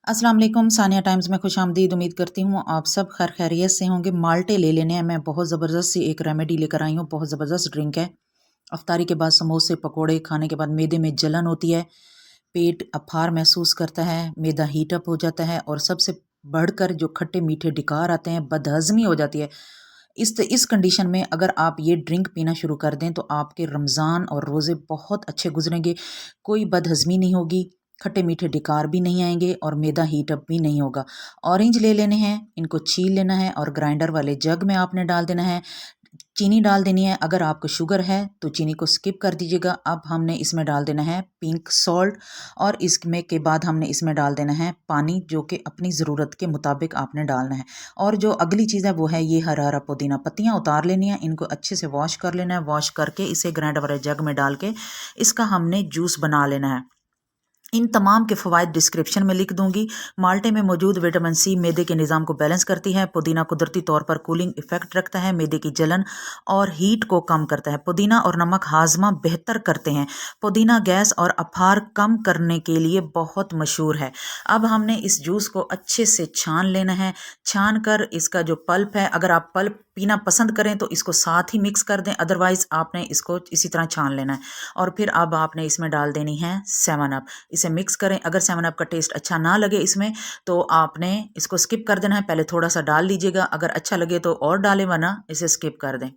अस्सलाम वालेकुम, सानिया टाइम्स में खुशामदीद। उम्मीद करती हूँ आप सब खैर खैरियत से होंगे। माल्टे ले लेने हैं। मैं बहुत ज़बरदस्त सी एक रेमेडी लेकर आई हूँ। बहुत ज़बरदस्त ड्रिंक है। अफ्तारी के बाद समोसे पकोड़े खाने के बाद मैदे में जलन होती है, पेट अफार महसूस करता है, मैदा हीट अप हो जाता है और सबसे बढ़कर जो खट्टे मीठे डिकार आते हैं, बदहज़मी हो जाती है। इस कंडीशन में अगर आप ये ड्रिंक पीना शुरू कर दें तो आपके रमज़ान और रोज़े बहुत अच्छे गुजरेंगे। कोई बदहज़मी नहीं होगी, खट्टे मीठे डिकार भी नहीं आएंगे और मैदा हीट अप भी नहीं होगा। ऑरेंज ले लेने हैं, इनको छील लेना है और ग्राइंडर वाले जग में आपने डाल देना है। चीनी डाल देनी है। अगर आपको शुगर है तो चीनी को स्किप कर दीजिएगा। अब हमने इसमें डाल देना है पिंक सॉल्ट और इसमें के बाद हमने इसमें डाल देना है पानी, जो कि अपनी ज़रूरत के मुताबिक आपने डालना है। और जो अगली चीज़ है वो है ये हरा हरा पुदीना। पत्तियाँ उतार लेनी है, इनको अच्छे से वॉश कर लेना है। वॉश करके इसे ग्राइंडर वाले जग में डाल के इसका हमने जूस बना लेना है। इन तमाम के फ़वाइद डिस्क्रिप्शन में लिख दूंगी। माल्टे में मौजूद विटामिन सी मैदे के निज़ाम को बैलेंस करती है। पुदीना कुदरती तौर पर कूलिंग इफेक्ट रखता है, मैदे की जलन और हीट को कम करता है। पुदीना और नमक हाजमा बेहतर करते हैं। पुदीना गैस और अफार कम करने के लिए बहुत मशहूर है। अब हमने इस जूस को अच्छे से छान लेना है। छान कर इसका जो पल्प है, अगर आप पल्प पीना पसंद करें तो इसको साथ ही मिक्स कर दें, अदरवाइज़ आपने इसको इसी तरह छान लेना है। और फिर अब आपने इसमें डाल देनी है 7 अप। इसे मिक्स करें। अगर 7 अप का टेस्ट अच्छा ना लगे इसमें तो आपने इसको स्किप कर देना है। पहले थोड़ा सा डाल लीजिएगा, अगर अच्छा लगे तो और डालें, वरना इसे स्किप कर दें।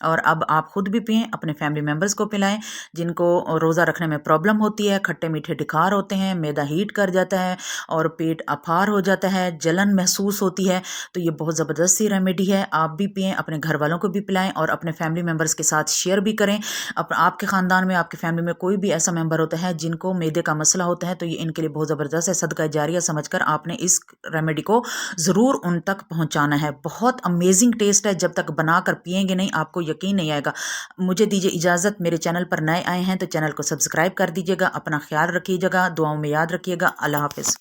और अब आप खुद भी पिएं, अपने फैमिली मेम्बर्स को पिलाएं जिनको रोज़ा रखने में प्रॉब्लम होती है, खट्टे मीठे डिकार होते हैं, मैदा हीट कर जाता है और पेट अफार हो जाता है, जलन महसूस होती है। तो ये बहुत ज़बरदस्त सी रेमेडी है। आप भी पिएं, अपने घर वालों को भी पिलाएं और अपने फैमिली मेम्बर्स के साथ शेयर भी करें। आपके ख़ानदान में, आपकी फैमिली में कोई भी ऐसा मेम्बर होता है जिनको मैदे का मसला होता है तो ये इनके लिए बहुत ज़बरदस्त है। सदका जारिया समझकर आपने इस रेमेडी को ज़रूर उन तक पहुँचाना है। बहुत अमेजिंग टेस्ट है। जब तक बना कर पिएंगे नहीं आपको यकीन नहीं आएगा। मुझे दीजिए इजाज़त। मेरे चैनल पर नए आए हैं तो चैनल को सब्सक्राइब कर दीजिएगा। अपना ख्याल रखिएगा, दुआओं में याद रखिएगा। अल्लाह हाफ़िज़।